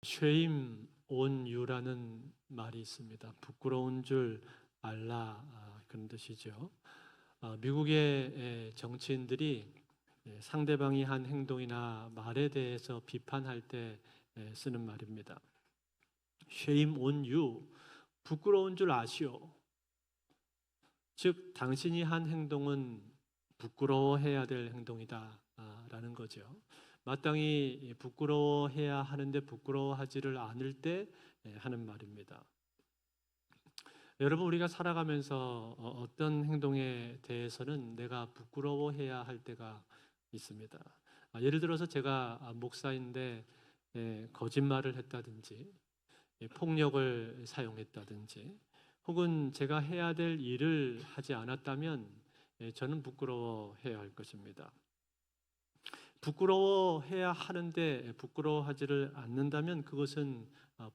쉐임 온 유라는 말이 있습니다. 부끄러운 줄 알라, 그런 뜻이죠. 미국의 정치인들이 상대방이 한 행동이나 말에 대해서 비판할 때 쓰는 말입니다. Shame on you, 부끄러운 줄 아시오. 즉 당신이 한 행동은 부끄러워해야 될 행동이다 라는 거죠. 마땅히 부끄러워해야 하는데 부끄러워하지를 않을 때 하는 말입니다. 여러분, 우리가 살아가면서 어떤 행동에 대해서는 내가 부끄러워해야 할 때가 있습니다. 예를 들어서 제가 목사인데 거짓말을 했다든지 폭력을 사용했다든지 혹은 제가 해야 될 일을 하지 않았다면 저는 부끄러워해야 할 것입니다. 부끄러워해야 하는데 부끄러워하지를 않는다면 그것은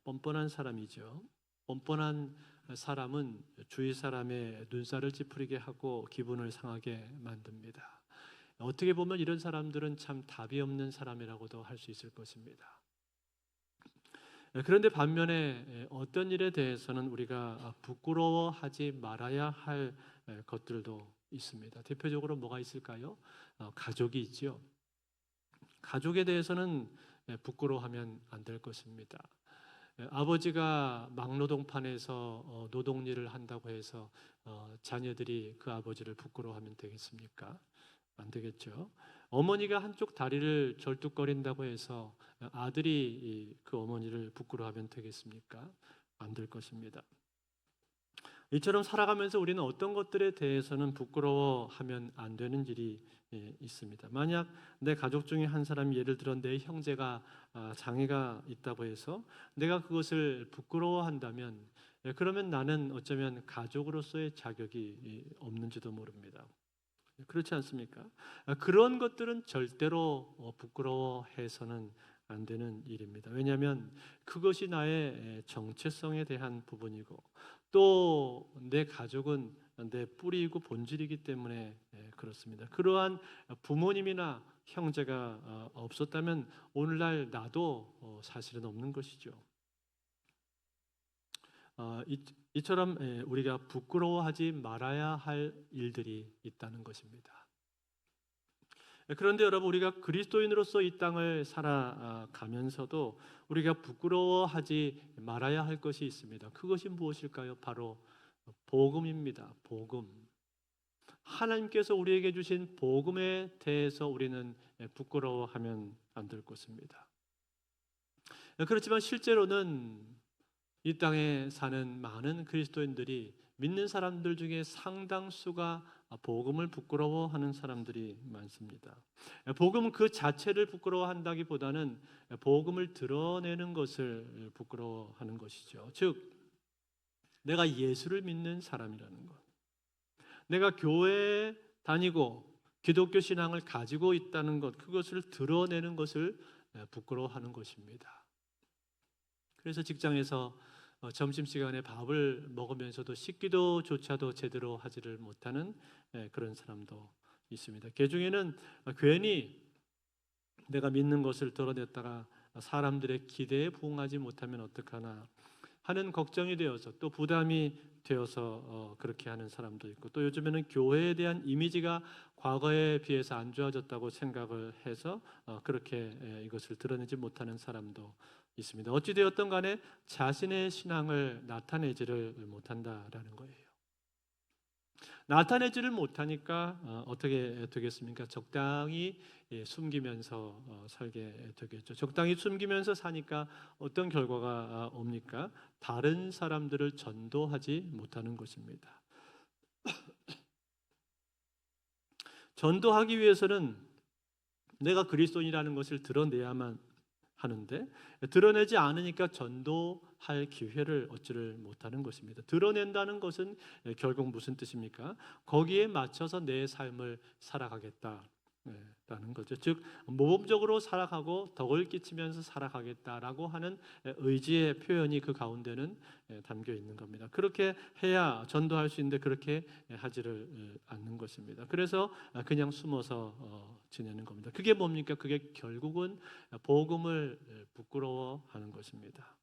뻔뻔한 사람이죠. 뻔뻔한 사람은 주위 사람의 눈살을 찌푸리게 하고 기분을 상하게 만듭니다. 어떻게 보면 이런 사람들은 참 답이 없는 사람이라고도 할 수 있을 것입니다. 그런데 반면에 어떤 일에 대해서는 우리가 부끄러워하지 말아야 할 것들도 있습니다. 대표적으로 뭐가 있을까요? 가족이 있죠. 가족에 대해서는 부끄러워하면 안 될 것입니다. 아버지가 막노동판에서 노동일을 한다고 해서 자녀들이 그 아버지를 부끄러워하면 되겠습니까? 안 되겠죠. 어머니가 한쪽 다리를 절뚝거린다고 해서 아들이 그 어머니를 부끄러워하면 되겠습니까? 안 될 것입니다. 이처럼 살아가면서 우리는 어떤 것들에 대해서는 부끄러워하면 안 되는 일이 있습니다. 만약 내 가족 중에 한 사람이, 예를 들어 내 형제가 장애가 있다고 해서 내가 그것을 부끄러워한다면 그러면 나는 어쩌면 가족으로서의 자격이 없는지도 모릅니다. 그렇지 않습니까? 그런 것들은 절대로 부끄러워해서는 안 되는 일입니다. 왜냐하면 그것이 나의 정체성에 대한 부분이고 또 내 가족은 내 뿌리이고 본질이기 때문에 그렇습니다. 그러한 부모님이나 형제가 없었다면 오늘날 나도 사실은 없는 것이죠. 이처럼 우리가 부끄러워하지 말아야 할 일들이 있다는 것입니다. 그런데 여러분, 우리가 그리스도인으로서 이 땅을 살아가면서도 우리가 부끄러워하지 말아야 할 것이 있습니다. 그것이 무엇일까요? 바로 복음입니다. 복음. 하나님께서 우리에게 주신 복음에 대해서 우리는 부끄러워하면 안 될 것입니다. 그렇지만 실제로는 이 땅에 사는 많은 그리스도인들이, 믿는 사람들 중에 상당수가 복음을 부끄러워하는 사람들이 많습니다. 복음 그 자체를 부끄러워한다기보다는 복음을 드러내는 것을 부끄러워하는 것이죠. 즉, 내가 예수를 믿는 사람이라는 것, 내가 교회에 다니고 기독교 신앙을 가지고 있다는 것, 그것을 드러내는 것을 부끄러워하는 것입니다. 그래서 직장에서 점심시간에 밥을 먹으면서도 식기도조차도 제대로 하지를 못하는 그런 사람도 있습니다. 그 중에는 괜히 내가 믿는 것을 드러냈다가 사람들의 기대에 부응하지 못하면 어떡하나 하는 걱정이 되어서, 또 부담이 되어서 그렇게 하는 사람도 있고, 또 요즘에는 교회에 대한 이미지가 과거에 비해서 안 좋아졌다고 생각을 해서 그렇게 이것을 드러내지 못하는 사람도 있습니다. 어찌되었든 간에 자신의 신앙을 나타내지를 못한다라는 거예요. 나타내지를 못하니까 어떻게 되겠습니까? 적당히 숨기면서 살게 되겠죠. 적당히 숨기면서 사니까 어떤 결과가 옵니까? 다른 사람들을 전도하지 못하는 것입니다. 전도하기 위해서는 내가 그리스도인이라는 것을 드러내야만 하는데, 드러내지 않으니까 전도할 기회를 얻지를 못하는 것입니다. 드러낸다는 것은 결국 무슨 뜻입니까? 거기에 맞춰서 내 삶을 살아가겠다라는 거죠. 즉, 모범적으로 살아가고 덕을 끼치면서 살아가겠다라고 하는 의지의 표현이 그 가운데는 담겨 있는 겁니다. 그렇게 해야 전도할 수 있는데 그렇게 하지를 않는 것입니다. 그래서 그냥 숨어서 지내는 겁니다. 그게 뭡니까? 그게 결국은 복음을 부끄러워하는 것입니다.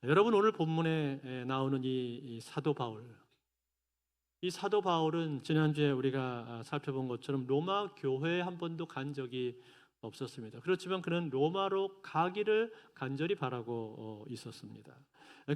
여러분, 오늘 본문에 나오는 이 사도 바울, 이 사도 바울은 지난주에 우리가 살펴본 것처럼 로마 교회에 한 번도 간 적이 없었습니다. 그렇지만 그는 로마로 가기를 간절히 바라고 있었습니다.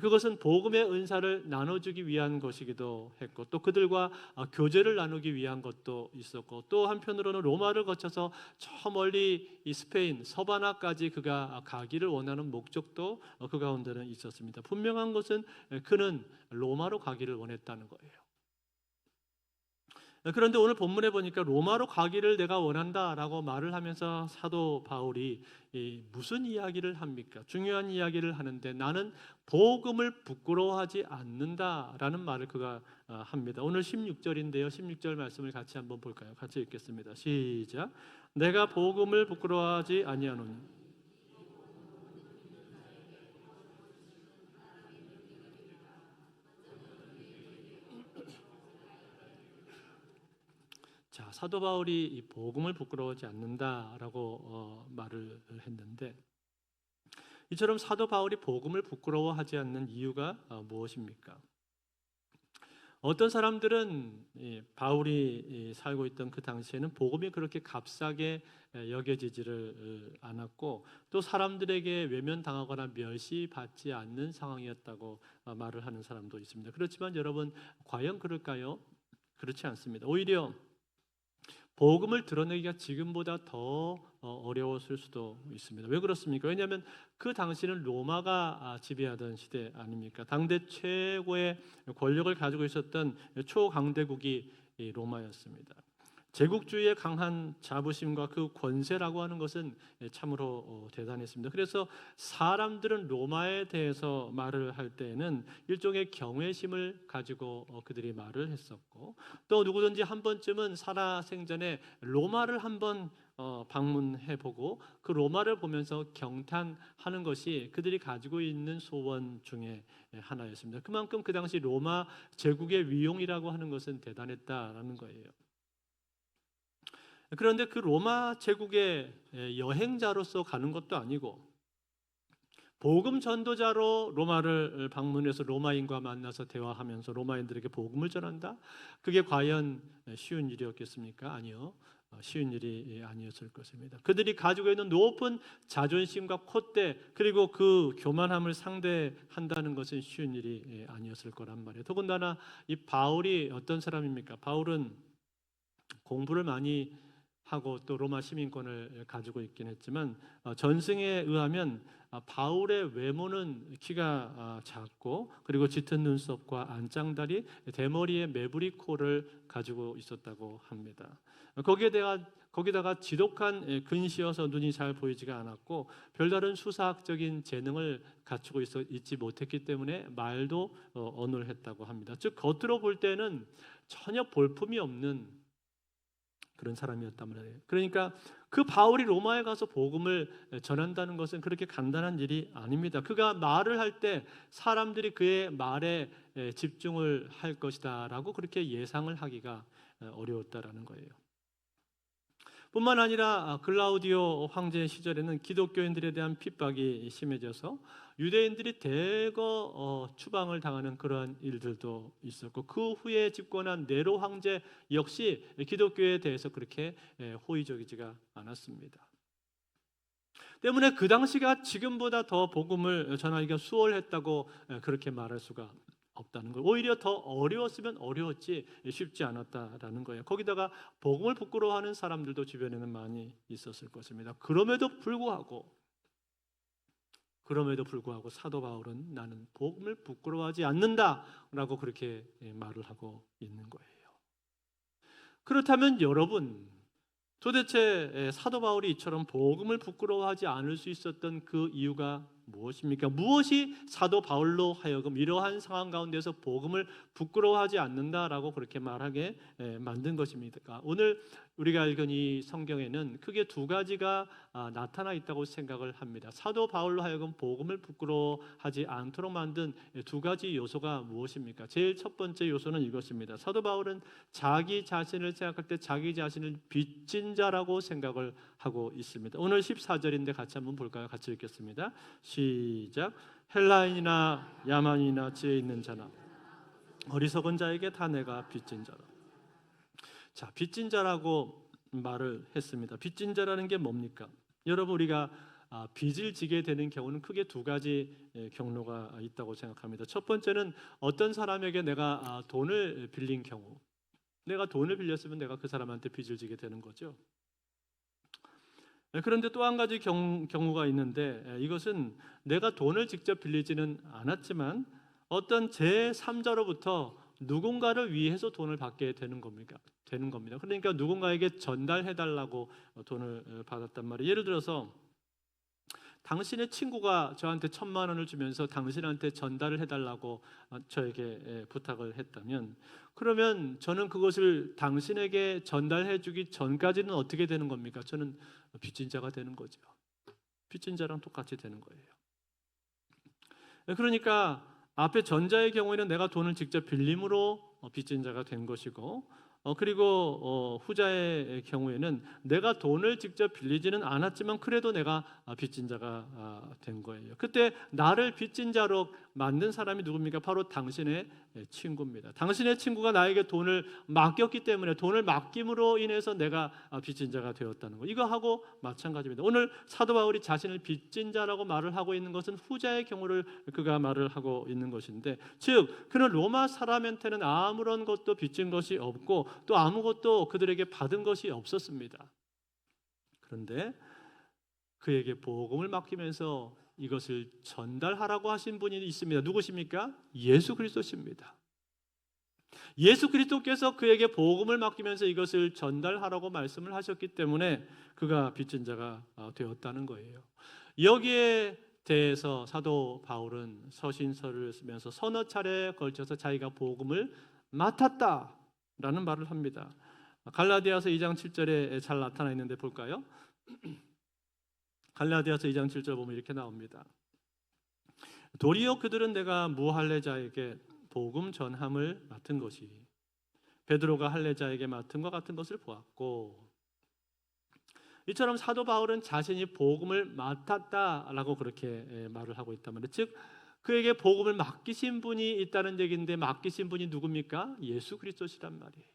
그것은 복음의 은사를 나눠주기 위한 것이기도 했고, 또 그들과 교제를 나누기 위한 것도 있었고, 또 한편으로는 로마를 거쳐서 저 멀리 이 스페인 서바나까지 그가 가기를 원하는 목적도 그 가운데는 있었습니다. 분명한 것은 그는 로마로 가기를 원했다는 거예요. 그런데 오늘 본문에 보니까 로마로 가기를 내가 원한다라고 말을 하면서 사도 바울이 무슨 이야기를 합니까? 중요한 이야기를 하는데 나는 복음을 부끄러워하지 않는다라는 말을 그가 합니다. 오늘 16절인데요. 16절 말씀을 같이 한번 볼까요? 같이 읽겠습니다. 시작. 내가 복음을 부끄러워하지 아니하노니 자, 사도 바울이 이 복음을 부끄러워하지 않는다라고 말을 했는데, 이처럼 사도 바울이 복음을 부끄러워하지 않는 이유가 무엇입니까? 어떤 사람들은 바울이 살고 있던 그 당시에는 복음이 그렇게 값싸게 여겨지지를 않았고, 또 사람들에게 외면당하거나 멸시받지 않는 상황이었다고 말을 하는 사람도 있습니다. 그렇지만 여러분, 과연 그럴까요? 그렇지 않습니다. 오히려 복음을 드러내기가 지금보다 더 어려웠을 수도 있습니다. 왜 그렇습니까? 왜냐하면 그 당시는 로마가 지배하던 시대 아닙니까? 당대 최고의 권력을 가지고 있었던 초강대국이 로마였습니다. 제국주의의 강한 자부심과 그 권세라고 하는 것은 참으로 대단했습니다. 그래서 사람들은 로마에 대해서 말을 할 때에는 일종의 경외심을 가지고 그들이 말을 했었고, 또 누구든지 한 번쯤은 살아생전에 로마를 한번 방문해보고 그 로마를 보면서 경탄하는 것이 그들이 가지고 있는 소원 중에 하나였습니다. 그만큼 그 당시 로마 제국의 위용이라고 하는 것은 대단했다라는 거예요. 그런데 그 로마 제국의 여행자로서 가는 것도 아니고, 복음 전도자로 로마를 방문해서 로마인과 만나서 대화하면서 로마인들에게 복음을 전한다? 그게 과연 쉬운 일이었겠습니까? 아니요. 쉬운 일이 아니었을 것입니다. 그들이 가지고 있는 높은 자존심과 콧대, 그리고 그 교만함을 상대한다는 것은 쉬운 일이 아니었을 거란 말이에요. 더군다나 이 바울이 어떤 사람입니까? 바울은 공부를 많이 하고 또 로마 시민권을 가지고 있긴 했지만, 전승에 의하면 바울의 외모는 키가 작고, 그리고 짙은 눈썹과 안짱다리, 대머리에 매부리 코를 가지고 있었다고 합니다. 거기다가 지독한 근시여서 눈이 잘 보이지가 않았고, 별다른 수사학적인 재능을 갖추고 있지 못했기 때문에 말도 어눌했다고 합니다. 즉 겉으로 볼 때는 전혀 볼품이 없는 그런 사람이었단 말이에요. 그러니까 그 바울이 로마에 가서 복음을 전한다는 것은 그렇게 간단한 일이 아닙니다. 그가 말을 할 때 사람들이 그의 말에 집중을 할 것이다라고 그렇게 예상을 하기가 어려웠다라는 거예요. 뿐만 아니라 글라우디오 황제 시절에는 기독교인들에 대한 핍박이 심해져서 유대인들이 대거 추방을 당하는 그러한 일들도 있었고, 그 후에 집권한 네로 황제 역시 기독교에 대해서 그렇게 호의적이지가 않았습니다. 때문에 그 당시가 지금보다 더 복음을 전하기가 수월했다고 그렇게 말할 수가 없다는 거예요. 오히려 더 어려웠으면 어려웠지 쉽지 않았다라는 거예요. 거기다가 복음을 부끄러워하는 사람들도 주변에는 많이 있었을 것입니다. 그럼에도 불구하고 사도 바울은 나는 복음을 부끄러워하지 않는다라고 그렇게 말을 하고 있는 거예요. 그렇다면 여러분, 도대체 사도 바울이 이처럼 복음을 부끄러워하지 않을 수 있었던 그 이유가 무엇입니까? 무엇이 사도 바울로 하여금 이러한 상황 가운데서 복음을 부끄러워하지 않는다라고 그렇게 말하게 만든 것입니까? 오늘 우리가 읽은 이 성경에는 크게 두 가지가 나타나 있다고 생각을 합니다. 사도 바울로 하여금 복음을 부끄러워하지 않도록 만든 두 가지 요소가 무엇입니까? 제일 첫 번째 요소는 이것입니다. 사도 바울은 자기 자신을 생각할 때 자기 자신을 빚진 자라고 생각을 하고 있습니다. 오늘 14절인데 같이 한번 볼까요? 같이 읽겠습니다. 시작. 헬라인이나 야만이나 지혜 있는 자나 어리석은 자에게 다 내가 빚진 자라. 자, 빚진 자라고 말을 했습니다. 빚진 자라는 게 뭡니까? 여러분, 우리가 빚을 지게 되는 경우는 크게 두 가지 경로가 있다고 생각합니다. 첫 번째는 어떤 사람에게 내가 돈을 빌린 경우, 내가 돈을 빌렸으면 내가 그 사람한테 빚을 지게 되는 거죠. 그런데 또 한 가지 경우가 있는데, 이것은 내가 돈을 직접 빌리지는 않았지만 어떤 제3자로부터 누군가를 위해서 돈을 받게 되는 겁니다. 그러니까 누군가에게 전달해달라고 돈을 받았단 말이에요. 예를 들어서 당신의 친구가 저한테 1,000만 원을 주면서 당신한테 전달을 해달라고 저에게 부탁을 했다면, 그러면 저는 그것을 당신에게 전달해주기 전까지는 어떻게 되는 겁니까? 저는 빚진 자가 되는 거죠. 빚진 자랑 똑같이 되는 거예요. 그러니까 앞에 전자의 경우에는 내가 돈을 직접 빌림으로 빚진 자가 된 것이고, 그리고 후자의 경우에는 내가 돈을 직접 빌리지는 않았지만 그래도 내가 빚진 자가 된 거예요. 그때 나를 빚진 자로 만든 사람이 누굽니까? 바로 당신의 친구입니다. 당신의 친구가 나에게 돈을 맡겼기 때문에 돈을 맡김으로 인해서 내가 빚진 자가 되었다는 거. 이거하고 마찬가지입니다. 오늘 사도 바울이 자신을 빚진 자라고 말을 하고 있는 것은 후자의 경우를 그가 말을 하고 있는 것인데, 즉 그는 로마 사람한테는 아무런 것도 빚진 것이 없고 또 아무것도 그들에게 받은 것이 없었습니다. 그런데 그에게 복음을 맡기면서 이것을 전달하라고 하신 분이 있습니다. 누구십니까? 예수 그리스도십니다. 예수 그리스도께서 그에게 복음을 맡기면서 이것을 전달하라고 말씀을 하셨기 때문에 그가 빚진 자가 되었다는 거예요. 여기에 대해서 사도 바울은 서신서를 쓰면서 서너 차례에 걸쳐서 자기가 복음을 맡았다라는 말을 합니다. 갈라디아서 2장 7절에 잘 나타나 있는데 볼까요? 갈라디아서 2장 7절 보면 이렇게 나옵니다. 도리어 그들은 내가 무할례자에게 복음 전함을 맡은 것이 베드로가 할례자에게 맡은 것 같은 것을 보았고, 이처럼 사도 바울은 자신이 복음을 맡았다라고 그렇게 말을 하고 있단 말이에요. 즉 그에게 복음을 맡기신 분이 있다는 얘기인데, 맡기신 분이 누굽니까? 예수 그리스도시란 말이에요.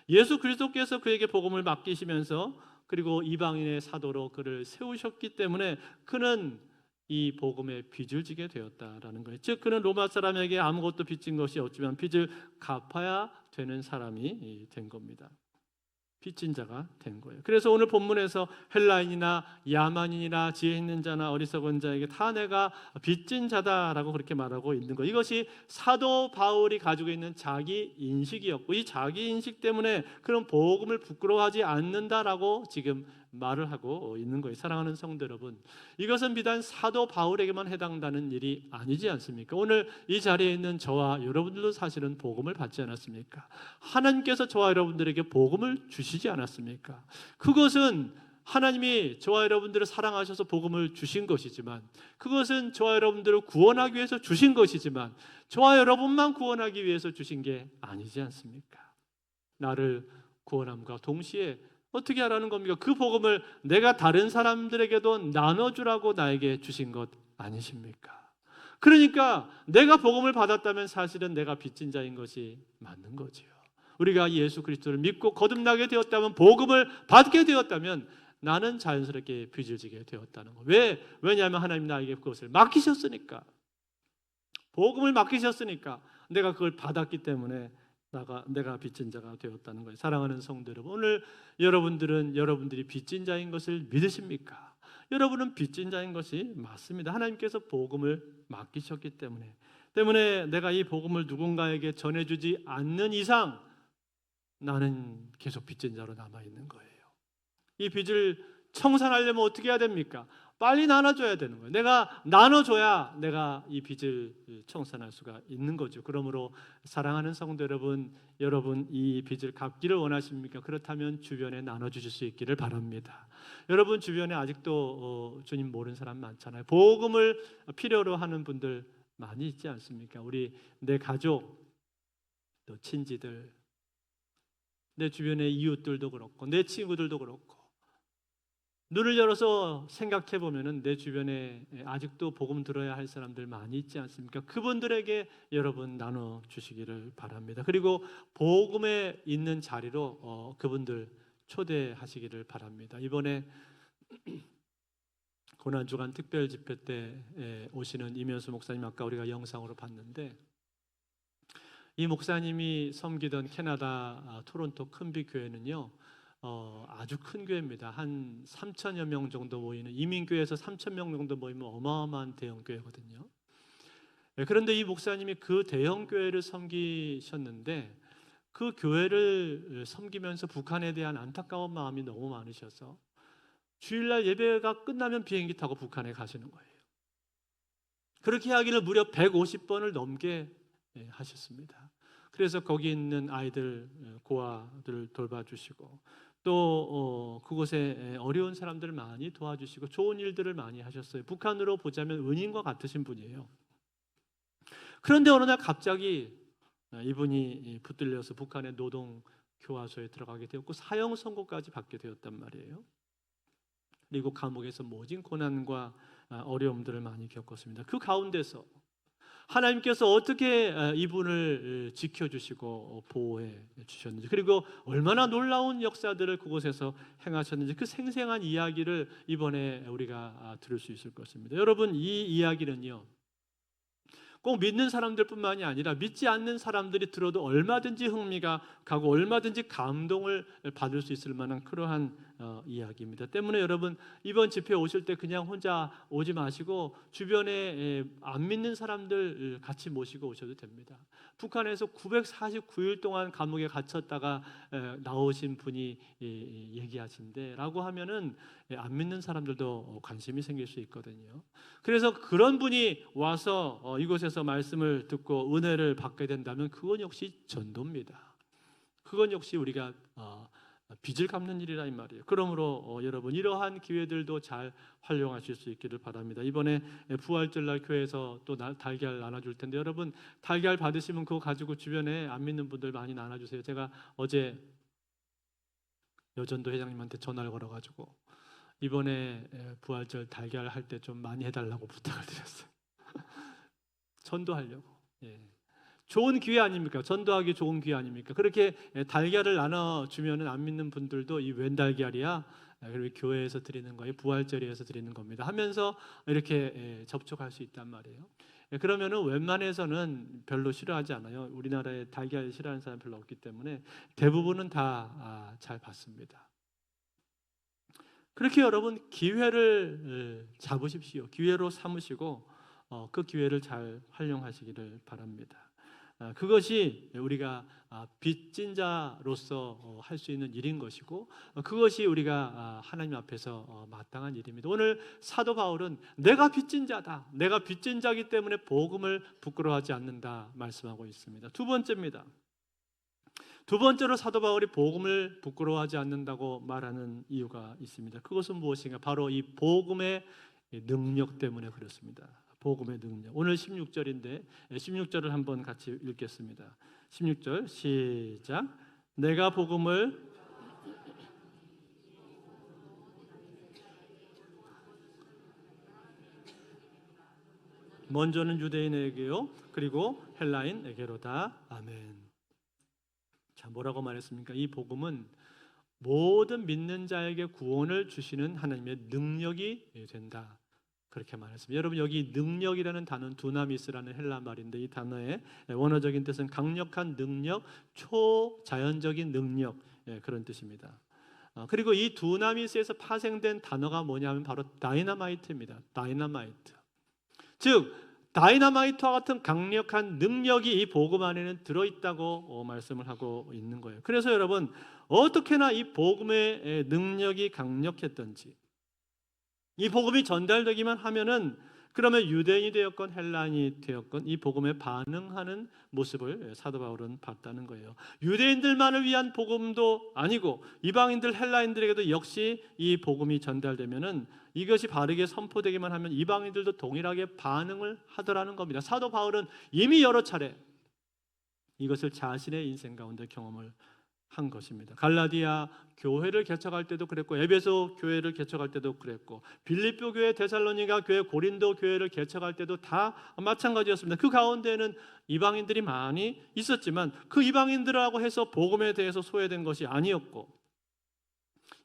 예수 그리스도께서 그에게 복음을 맡기시면서 그리고 이방인의 사도로 그를 세우셨기 때문에 그는 이 복음에 빚을 지게 되었다라는 거예요. 즉 그는 로마 사람에게 아무것도 빚진 것이 없지만 빚을 갚아야 되는 사람이 된 겁니다. 빚진 자가 된 거예요. 그래서 오늘 본문에서 헬라인이나 야만인이나 지혜 있는 자나 어리석은 자에게 다 내가 빚진 자다라고 그렇게 말하고 있는 거예요. 이것이 사도 바울이 가지고 있는 자기 인식이었고, 이 자기 인식 때문에 그런 복음을 부끄러워하지 않는다라고 지금 말을 하고 있는 거예요. 사랑하는 성도 여러분, 이것은 비단 사도 바울에게만 해당되는 일이 아니지 않습니까? 오늘 이 자리에 있는 저와 여러분들도 사실은 복음을 받지 않았습니까? 하나님께서 저와 여러분들에게 복음을 주시지 않았습니까? 그것은 하나님이 저와 여러분들을 사랑하셔서 복음을 주신 것이지만, 그것은 저와 여러분들을 구원하기 위해서 주신 것이지만, 저와 여러분만 구원하기 위해서 주신 게 아니지 않습니까? 나를 구원함과 동시에 어떻게 하라는 겁니까? 그 복음을 내가 다른 사람들에게도 나눠주라고 나에게 주신 것 아니십니까? 그러니까 내가 복음을 받았다면 사실은 내가 빚진 자인 것이 맞는 거지요. 우리가 예수 그리스도를 믿고 거듭나게 되었다면, 복음을 받게 되었다면 나는 자연스럽게 빚을 지게 되었다는 거. 왜? 왜냐하면 하나님 나에게 그것을 맡기셨으니까. 복음을 맡기셨으니까 내가 그걸 받았기 때문에 내가 빚진 자가 되었다는 거예요. 사랑하는 성도 여러분, 오늘 여러분들이 빚진 자인 것을 믿으십니까? 여러분은 빚진 자인 것이 맞습니다. 하나님께서 복음을 맡기셨기 때문에 내가 이 복음을 누군가에게 전해주지 않는 이상 나는 계속 빚진 자로 남아 있는 거예요. 이 빚을 청산하려면 어떻게 해야 됩니까? 빨리 나눠줘야 되는 거예요. 내가 나눠줘야 내가 이 빚을 청산할 수가 있는 거죠. 그러므로 사랑하는 성도 여러분, 여러분 이 빚을 갚기를 원하십니까? 그렇다면 주변에 나눠주실 수 있기를 바랍니다. 여러분 주변에 아직도 주님 모르는 사람 많잖아요. 복음을 필요로 하는 분들 많이 있지 않습니까? 우리 내 가족, 또 친지들, 내 주변의 이웃들도 그렇고 내 친구들도 그렇고 눈을 열어서 생각해 보면은 내 주변에 아직도 복음 들어야 할 사람들 많이 있지 않습니까? 그분들에게 여러분 나눠 주시기를 바랍니다. 그리고 복음에 있는 자리로 그분들 초대하시기를 바랍니다. 이번에 고난주간 특별 집회 때 오시는 이면수 목사님 아까 우리가 영상으로 봤는데 이 목사님이 섬기던 캐나다 토론토 큰비 교회는요. 아주 큰 교회입니다. 한 3천여 명 정도 모이는 이민교회에서 3천 명 정도 모이면 어마어마한 대형 교회거든요. 그런데 이 목사님이 그 대형 교회를 섬기셨는데 그 교회를 섬기면서 북한에 대한 안타까운 마음이 너무 많으셔서 주일날 예배가 끝나면 비행기 타고 북한에 가시는 거예요. 그렇게 하기를 무려 150번을 넘게 하셨습니다. 그래서 거기 있는 아이들, 고아들 돌봐주시고 또 그곳에 어려운 사람들을 많이 도와주시고 좋은 일들을 많이 하셨어요. 북한으로 보자면 은인과 같으신 분이에요. 그런데 어느 날 갑자기 이분이 붙들려서 북한의 노동 교화소에 들어가게 되었고 사형 선고까지 받게 되었단 말이에요. 그리고 감옥에서 모진 고난과 어려움들을 많이 겪었습니다. 그 가운데서 하나님께서 어떻게 이분을 지켜주시고 보호해 주셨는지 그리고 얼마나 놀라운 역사들을 그곳에서 행하셨는지 그 생생한 이야기를 이번에 우리가 들을 수 있을 것입니다. 여러분 이 이야기는요 꼭 믿는 사람들뿐만이 아니라 믿지 않는 사람들이 들어도 얼마든지 흥미가 가고 얼마든지 감동을 받을 수 있을 만한 그러한 이야기입니다. 때문에 여러분 이번 집회 오실 때 그냥 혼자 오지 마시고 주변에 안 믿는 사람들 같이 모시고 오셔도 됩니다. 북한에서 949일 동안 감옥에 갇혔다가 나오신 분이 얘기하신데 라고 하면은 안 믿는 사람들도 관심이 생길 수 있거든요. 그래서 그런 분이 와서 이곳에서 말씀을 듣고 은혜를 받게 된다면 그건 역시 전도입니다. 그건 역시 우리가 빚을 갚는 일이라 이 말이에요. 그러므로 여러분 이러한 기회들도 잘 활용하실 수 있기를 바랍니다. 이번에 부활절날 교회에서 또 달걀 나눠줄 텐데 여러분 달걀 받으시면 그거 가지고 주변에 안 믿는 분들 많이 나눠주세요. 제가 어제 여전도 회장님한테 전화를 걸어가지고 이번에 부활절 달걀 할 때 좀 많이 해달라고 부탁을 드렸어요. 전도하려고. 좋은 기회 아닙니까? 전도하기 좋은 기회 아닙니까? 그렇게 달걀을 나눠주면 안 믿는 분들도 이 웬 달걀이야? 그리고 교회에서 드리는 거예요. 부활절에서 드리는 겁니다. 하면서 이렇게 접촉할 수 있단 말이에요. 그러면은 웬만해서는 별로 싫어하지 않아요. 우리나라에 달걀 싫어하는 사람 별로 없기 때문에 대부분은 다 잘 받습니다. 그렇게 여러분 기회를 잡으십시오. 기회로 삼으시고 그 기회를 잘 활용하시기를 바랍니다. 그것이 우리가 빚진 자로서 할 수 있는 일인 것이고 그것이 우리가 하나님 앞에서 마땅한 일입니다. 오늘 사도 바울은 내가 빚진 자다. 내가 빚진 자이기 때문에 복음을 부끄러워하지 않는다 말씀하고 있습니다. 두 번째입니다. 두 번째로 사도 바울이 복음을 부끄러워하지 않는다고 말하는 이유가 있습니다. 그것은 무엇인가? 바로 이 복음의 능력 때문에 그렇습니다. 복음의 능력. 오늘 16절인데 16절을 한번 같이 읽겠습니다. 16절 시작. 내가 복음을 먼저는 유대인에게요 그리고 헬라인에게로다. 아멘. 자, 뭐라고 말했습니까? 이 복음은 모든 믿는 자에게 구원을 주시는 하나님의 능력이 된다. 그렇게 말했습니다. 여러분 여기 능력이라는 단어는 두나미스라는 헬라 말인데 이 단어의 원어적인 뜻은 강력한 능력, 초자연적인 능력 그런 뜻입니다. 그리고 이 두나미스에서 파생된 단어가 뭐냐면 바로 다이너마이트입니다. 다이너마이트. 즉 다이너마이트와 같은 강력한 능력이 이 복음 안에는 들어있다고 말씀을 하고 있는 거예요. 그래서 여러분, 어떻게나 이 복음의 능력이 강력했던지, 이 복음이 전달되기만 하면은 그러면 유대인이 되었건 헬라인이 되었건 이 복음에 반응하는 모습을 사도 바울은 봤다는 거예요. 유대인들만을 위한 복음도 아니고 이방인들 헬라인들에게도 역시 이 복음이 전달되면은 이것이 바르게 선포되기만 하면 이방인들도 동일하게 반응을 하더라는 겁니다. 사도 바울은 이미 여러 차례 이것을 자신의 인생 가운데 경험을 한 것입니다. 갈라디아 교회를 개척할 때도 그랬고, 에베소 교회를 개척할 때도 그랬고, 빌립보 교회, 데살로니가 교회, 고린도 교회를 개척할 때도 다 마찬가지였습니다. 그 가운데는 이방인들이 많이 있었지만 그 이방인들하고 해서 복음에 대해서 소외된 것이 아니었고,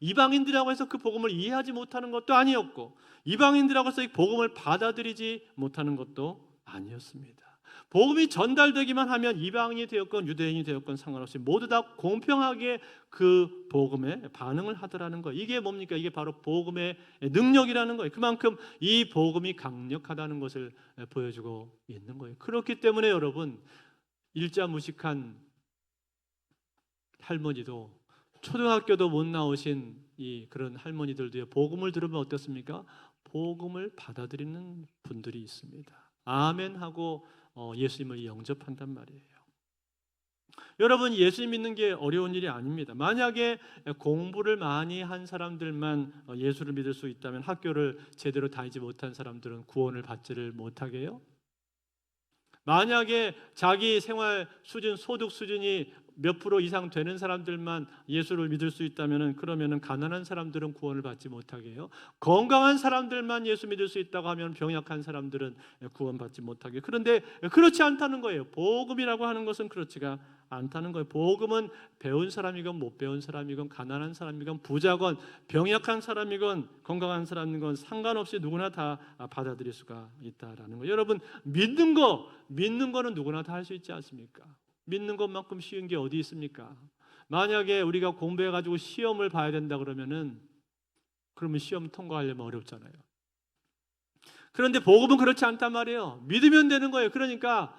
이방인들하고 해서 그 복음을 이해하지 못하는 것도 아니었고, 이방인들하고 해서 이 복음을 받아들이지 못하는 것도 아니었습니다. 복음이 전달되기만 하면 이방인이 되었건 유대인이 되었건 상관없이 모두 다 공평하게 그 복음에 반응을 하더라는 거예요. 이게 뭡니까? 이게 바로 복음의 능력이라는 거예요. 그만큼 이 복음이 강력하다는 것을 보여주고 있는 거예요. 그렇기 때문에 여러분, 일자 무식한 할머니도, 초등학교도 못 나오신 이 그런 할머니들도요, 복음을 들으면 어떻습니까? 복음을 받아들이는 분들이 있습니다. 아멘 하고 예수님을 영접한단 말이에요. 여러분, 예수 믿는 게 어려운 일이 아닙니다. 만약에 공부를 많이 한 사람들만 예수를 믿을 수 있다면 학교를 제대로 다니지 못한 사람들은 구원을 받지를 못하게요? 만약에 자기 생활 수준, 소득 수준이 몇 프로 이상 되는 사람들만 예수를 믿을 수 있다면 그러면은 가난한 사람들은 구원을 받지 못하게 해요. 건강한 사람들만 예수 믿을 수 있다고 하면 병약한 사람들은 구원받지 못하게. 그런데 그렇지 않다는 거예요. 복음이라고 하는 것은 그렇지가 않다는 거예요. 복음은 배운 사람이건 못 배운 사람이건 가난한 사람이건 부자건 병약한 사람이건 건강한 사람이건 상관없이 누구나 다 받아들일 수가 있다라는 거예요. 여러분, 믿는 거는 누구나 다 할 수 있지 않습니까? 믿는 것만큼 쉬운 게 어디 있습니까? 만약에 우리가 공부해가지고 시험을 봐야 된다 그러면 시험 통과하려면 어렵잖아요. 그런데 복음은 그렇지 않단 말이에요. 믿으면 되는 거예요. 그러니까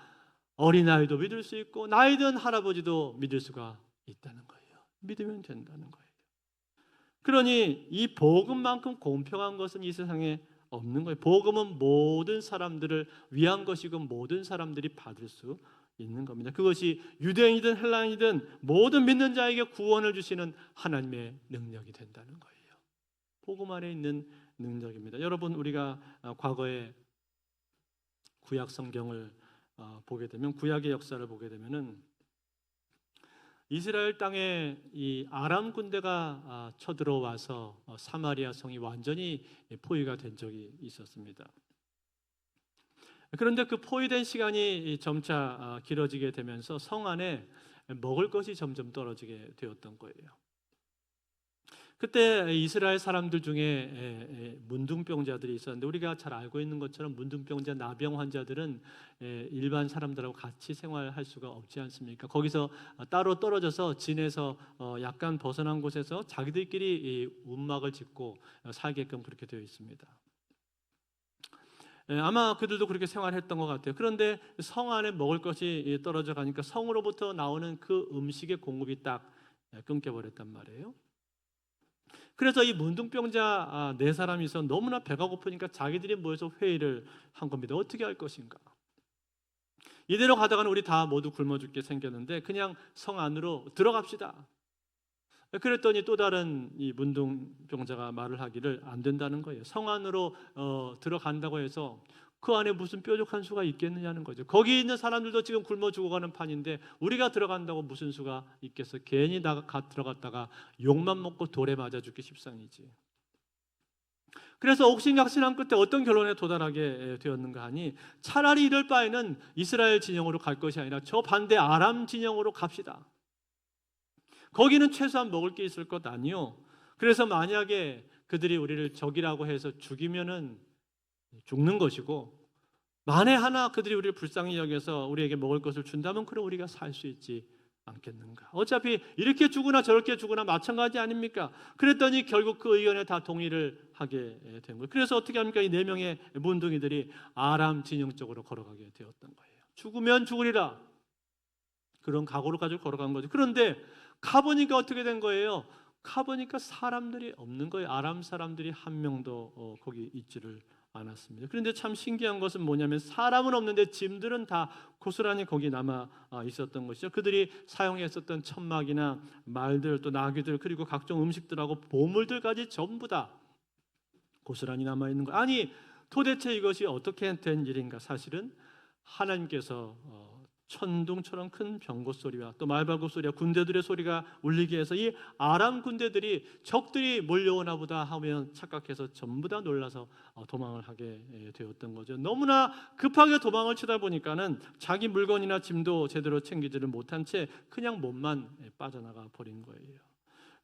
어린아이도 믿을 수 있고 나이 든 할아버지도 믿을 수가 있다는 거예요. 믿으면 된다는 거예요. 그러니 이 복음만큼 공평한 것은 이 세상에 없는 거예요. 복음은 모든 사람들을 위한 것이고 모든 사람들이 받을 수 있는 겁니다. 그것이 유대인이든 헬라인이든 모든 믿는 자에게 구원을 주시는 하나님의 능력이 된다는 거예요. 복음 안에 있는 능력입니다. 여러분, 우리가 과거에 구약 성경을 보게 되면, 구약의 역사를 보게 되면은 이스라엘 땅에 이 아람 군대가 쳐들어와서 사마리아 성이 완전히 포위가 된 적이 있었습니다. 그런데 그 포위된 시간이 점차 길어지게 되면서 성 안에 먹을 것이 점점 떨어지게 되었던 거예요. 그때 이스라엘 사람들 중에 문둥병자들이 있었는데, 우리가 잘 알고 있는 것처럼 문둥병자, 나병 환자들은 일반 사람들하고 같이 생활할 수가 없지 않습니까? 거기서 따로 떨어져서 진에서 약간 벗어난 곳에서 자기들끼리 움막을 짓고 살게끔 그렇게 되어 있습니다. 아마 그들도 그렇게 생활했던 것 같아요. 그런데 성 안에 먹을 것이 떨어져 가니까 성으로부터 나오는 그 음식의 공급이 딱 끊겨버렸단 말이에요. 그래서 이 문둥병자 4사람이 있어 너무나 배가 고프니까 자기들이 모여서 회의를 한 겁니다. 어떻게 할 것인가? 이대로 가다가는 우리 다 모두 굶어 죽게 생겼는데 그냥 성 안으로 들어갑시다. 그랬더니 또 다른 이 문둥병자가 말을 하기를 안 된다는 거예요. 성 안으로 들어간다고 해서 그 안에 무슨 뾰족한 수가 있겠느냐는 거죠. 거기 있는 사람들도 지금 굶어 죽어가는 판인데 우리가 들어간다고 무슨 수가 있겠어? 괜히 들어갔다가 욕만 먹고 돌에 맞아 죽기 십상이지. 그래서 옥신각신한 끝에 어떤 결론에 도달하게 되었는가 하니, 차라리 이럴 바에는 이스라엘 진영으로 갈 것이 아니라 저 반대 아람 진영으로 갑시다. 거기는 최소한 먹을 게 있을 것 아니요. 그래서 만약에 그들이 우리를 적이라고 해서 죽이면은 죽는 것이고, 만에 하나 그들이 우리를 불쌍히 여겨서 우리에게 먹을 것을 준다면 그럼 우리가 살 수 있지 않겠는가? 어차피 이렇게 죽으나 저렇게 죽으나 마찬가지 아닙니까? 그랬더니 결국 그 의견에 다 동의를 하게 된 거예요. 그래서 어떻게 합니까? 이 4명의 문둥이들이 아람 진영 쪽으로 걸어가게 되었던 거예요. 죽으면 죽으리라, 그런 각오를 가지고 걸어간 거죠. 그런데 가보니까 어떻게 된 거예요? 가보니까 사람들이 없는 거예요. 아람 사람들이 한 명도 거기 있지를 않았습니다. 그런데 참 신기한 것은 뭐냐면 사람은 없는데 짐들은 다 고스란히 거기 남아 있었던 것이죠. 그들이 사용했었던 천막이나 말들, 또 나귀들, 그리고 각종 음식들하고 보물들까지 전부 다 고스란히 남아 있는 거예요. 아니, 도대체 이것이 어떻게 된 일인가? 사실은 하나님께서 천둥처럼 큰 병고 소리와 또 말발굽 소리와 군대들의 소리가 울리게 해서 이 아람 군대들이 적들이 몰려오나 보다 하면 착각해서 전부 다 놀라서 도망을 하게 되었던 거죠. 너무나 급하게 도망을 치다 보니까는 자기 물건이나 짐도 제대로 챙기지를 못한 채 그냥 몸만 빠져나가 버린 거예요.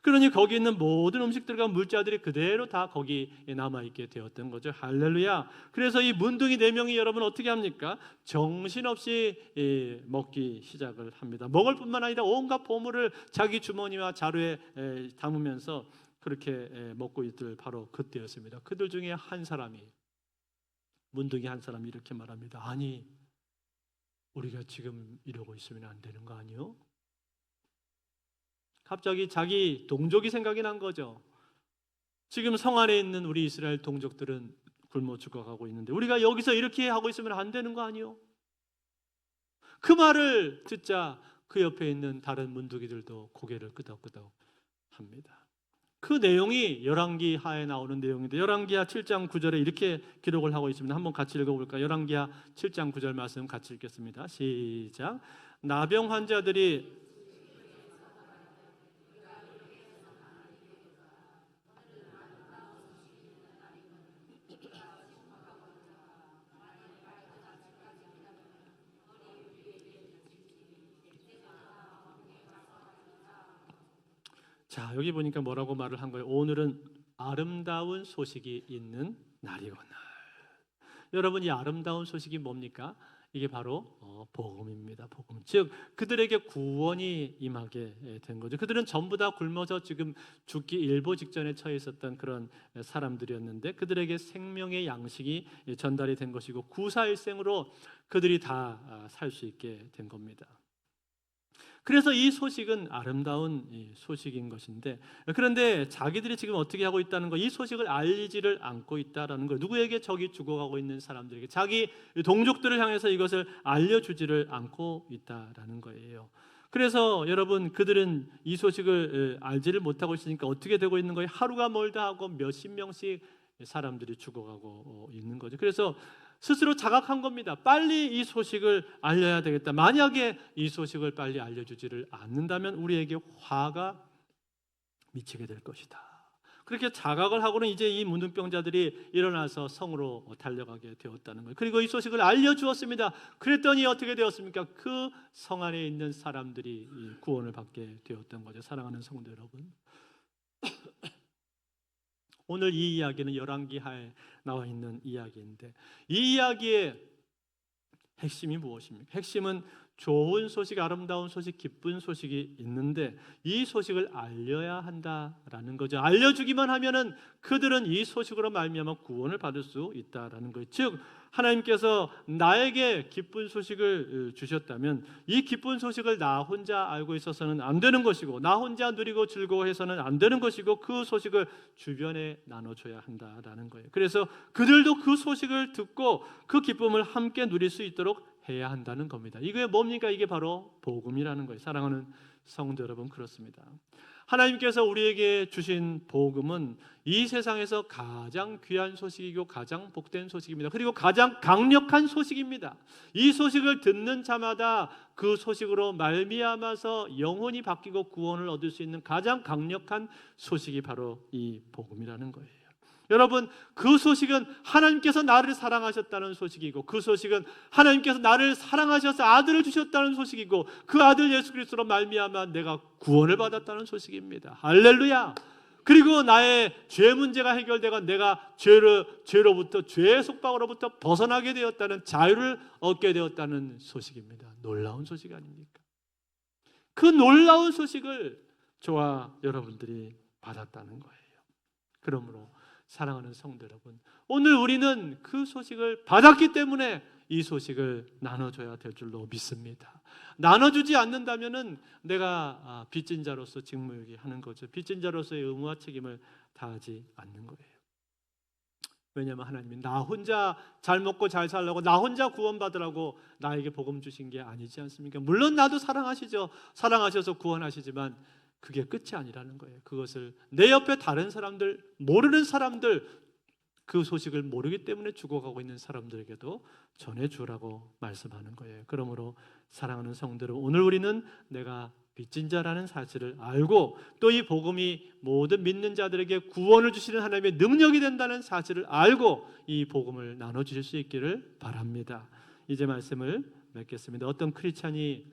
그러니 거기 있는 모든 음식들과 물자들이 그대로 다 거기 남아있게 되었던 거죠. 할렐루야. 그래서 이 문둥이 4명이 여러분 어떻게 합니까? 정신없이 먹기 시작을 합니다. 먹을 뿐만 아니라 온갖 보물을 자기 주머니와 자루에 담으면서 그렇게 먹고 있들 바로 그때였습니다. 그들 중에 한 사람이, 문둥이 한 사람이 이렇게 말합니다. 아니, 우리가 지금 이러고 있으면 안 되는 거 아니요? 갑자기 자기 동족이 생각이 난 거죠. 지금 성 안에 있는 우리 이스라엘 동족들은 굶어 죽어가고 있는데 우리가 여기서 이렇게 하고 있으면 안 되는 거 아니요? 그 말을 듣자 그 옆에 있는 다른 문두기들도 고개를 끄덕끄덕 합니다. 그 내용이 열왕기 하에 나오는 내용인데 열왕기하 7장 9절에 이렇게 기록을 하고 있습니다. 한번 같이 읽어볼까요? 열왕기하 7장 9절 말씀 같이 읽겠습니다. 시작. 나병 환자들이 자, 여기 보니까 뭐라고 말을 한 거예요? 오늘은 아름다운 소식이 있는 날이구나. 여러분, 이 아름다운 소식이 뭡니까? 이게 바로 복음입니다. 복음. 즉 그들에게 구원이 임하게 된 거죠. 그들은 전부 다 굶어서 지금 죽기 일보 직전에 처해 있었던 그런 사람들이었는데 그들에게 생명의 양식이 전달이 된 것이고 구사일생으로 그들이 다 살 수 있게 된 겁니다. 그래서 이 소식은 아름다운 소식인 것인데 그런데 자기들이 지금 어떻게 하고 있다는 거, 이 소식을 알리지를 않고 있다라는 거, 누구에게 저기 죽어가고 있는 사람들에게 자기 동족들을 향해서 이것을 알려주지를 않고 있다라는 거예요. 그래서 여러분 그들은 이 소식을 알지를 못하고 있으니까 어떻게 되고 있는 거예요? 하루가 멀다 하고 몇십 명씩 사람들이 죽어가고 있는 거죠. 그래서 스스로 자각한 겁니다. 빨리 이 소식을 알려야 되겠다. 만약에 이 소식을 빨리 알려주지를 않는다면 우리에게 화가 미치게 될 것이다. 그렇게 자각을 하고는 이제 이 문둥병자들이 일어나서 성으로 달려가게 되었다는 거예요. 그리고 이 소식을 알려주었습니다. 그랬더니 어떻게 되었습니까? 그 성 안에 있는 사람들이 구원을 받게 되었던 거죠. 사랑하는 성도 여러분, 오늘 이 이야기는 열왕기하에 나와 있는 이야기인데 이 이야기의 핵심이 무엇입니까? 핵심은 좋은 소식, 아름다운 소식, 기쁜 소식이 있는데 이 소식을 알려야 한다라는 거죠. 알려주기만 하면은 그들은 이 소식으로 말미암아 구원을 받을 수 있다라는 거예요. 즉 하나님께서 나에게 기쁜 소식을 주셨다면 이 기쁜 소식을 나 혼자 알고 있어서는 안 되는 것이고 나 혼자 누리고 즐거워해서는 안 되는 것이고 그 소식을 주변에 나눠줘야 한다라는 거예요. 그래서 그들도 그 소식을 듣고 그 기쁨을 함께 누릴 수 있도록 해야 한다는 겁니다. 이게 뭡니까? 이게 바로 복음이라는 거예요. 사랑하는 성도 여러분, 그렇습니다. 하나님께서 우리에게 주신 복음은 이 세상에서 가장 귀한 소식이고 가장 복된 소식입니다. 그리고 가장 강력한 소식입니다. 이 소식을 듣는 자마다 그 소식으로 말미암아서 영혼이 바뀌고 구원을 얻을 수 있는 가장 강력한 소식이 바로 이 복음이라는 거예요. 여러분, 그 소식은 하나님께서 나를 사랑하셨다는 소식이고 그 소식은 하나님께서 나를 사랑하셔서 아들을 주셨다는 소식이고 그 아들 예수 그리스도로 말미암아 내가 구원을 받았다는 소식입니다. 할렐루야. 그리고 나의 죄 문제가 해결되고 내가 죄로부터 죄의 속박으로부터 벗어나게 되었다는 자유를 얻게 되었다는 소식입니다. 놀라운 소식 아닙니까? 그 놀라운 소식을 저와 여러분들이 받았다는 거예요. 그러므로 사랑하는 성도 여러분, 오늘 우리는 그 소식을 받았기 때문에 이 소식을 나눠줘야 될 줄로 믿습니다. 나눠주지 않는다면은 내가 빚진 자로서 직무유기하는 거죠. 빚진 자로서의 의무와 책임을 다하지 않는 거예요. 왜냐하면 하나님이 나 혼자 잘 먹고 잘 살라고, 나 혼자 구원받으라고 나에게 복음 주신 게 아니지 않습니까? 물론 나도 사랑하시죠. 사랑하셔서 구원하시지만 그게 끝이 아니라는 거예요. 그것을 내 옆에 다른 사람들, 모르는 사람들, 그 소식을 모르기 때문에 죽어가고 있는 사람들에게도 전해주라고 말씀하는 거예요. 그러므로 사랑하는 성도들, 오늘 우리는 내가 빚진 자라는 사실을 알고 또 이 복음이 모든 믿는 자들에게 구원을 주시는 하나님의 능력이 된다는 사실을 알고 이 복음을 나눠주실 수 있기를 바랍니다. 이제 말씀을 맺겠습니다. 어떤 크리스찬이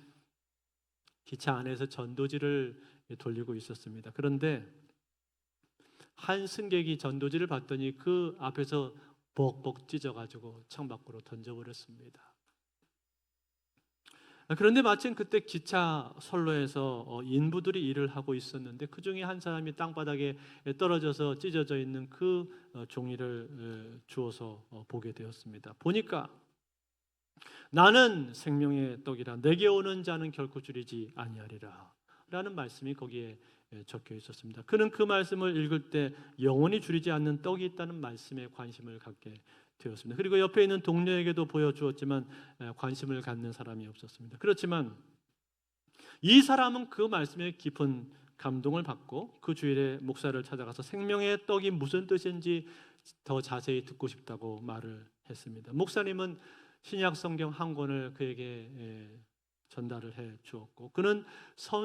기차 안에서 전도지를 돌리고 있었습니다. 그런데 한 승객이 전도지를 봤더니 그 앞에서 벅벅 찢어가지고 창밖으로 던져버렸습니다. 그런데 마침 그때 기차 선로에서 인부들이 일을 하고 있었는데 그 중에 한 사람이 땅바닥에 떨어져서 찢어져 있는 그 종이를 주워서 보게 되었습니다. 보니까 나는 생명의 떡이라 내게 오는 자는 결코 줄이지 아니하리라 라는 말씀이 거기에 적혀 있었습니다. 그는 그 말씀을 읽을 때 영원히 줄이지 않는 떡이 있다는 말씀에 관심을 갖게 되었습니다. 그리고 옆에 있는 동료에게도 보여주었지만 관심을 갖는 사람이 없었습니다. 그렇지만 이 사람은 그 말씀에 깊은 감동을 받고 그 주일에 목사를 찾아가서 생명의 떡이 무슨 뜻인지 더 자세히 듣고 싶다고 말을 했습니다. 목사님은 신약 성경 한 권을 그에게 전달을 해 주었고 그는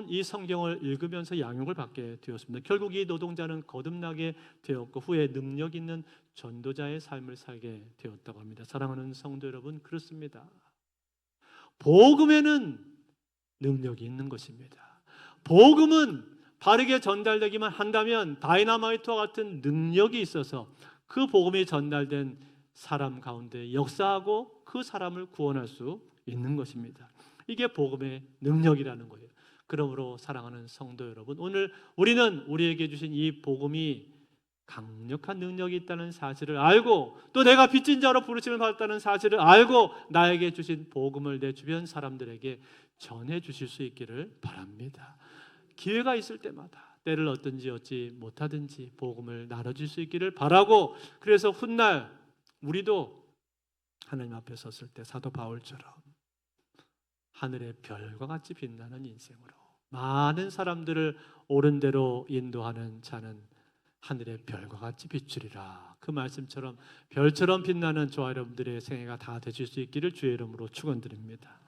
이 성경을 읽으면서 양육을 받게 되었습니다. 결국 이 노동자는 거듭나게 되었고 후에 능력 있는 전도자의 삶을 살게 되었다고 합니다. 사랑하는 성도 여러분, 그렇습니다. 복음에는 능력이 있는 것입니다. 복음은 바르게 전달되기만 한다면 다이너마이트와 같은 능력이 있어서 그 복음이 전달된 사람 가운데 역사하고 그 사람을 구원할 수 있는 것입니다. 이게 복음의 능력이라는 거예요. 그러므로 사랑하는 성도 여러분, 오늘 우리는 우리에게 주신 이 복음이 강력한 능력이 있다는 사실을 알고 또 내가 빚진 자로 부르심을 받았다는 사실을 알고 나에게 주신 복음을 내 주변 사람들에게 전해 주실 수 있기를 바랍니다. 기회가 있을 때마다 때를 얻든지 얻지 못하든지 복음을 나눠줄 수 있기를 바라고, 그래서 훗날 우리도 하나님 앞에 섰을 때 사도 바울처럼 하늘의 별과 같이 빛나는 인생으로 많은 사람들을 옳은 대로 인도하는 자는 하늘의 별과 같이 비추리라. 그 말씀처럼 별처럼 빛나는 저와 여러분들의 생애가 다 되실 수 있기를 주의 이름으로 축원드립니다.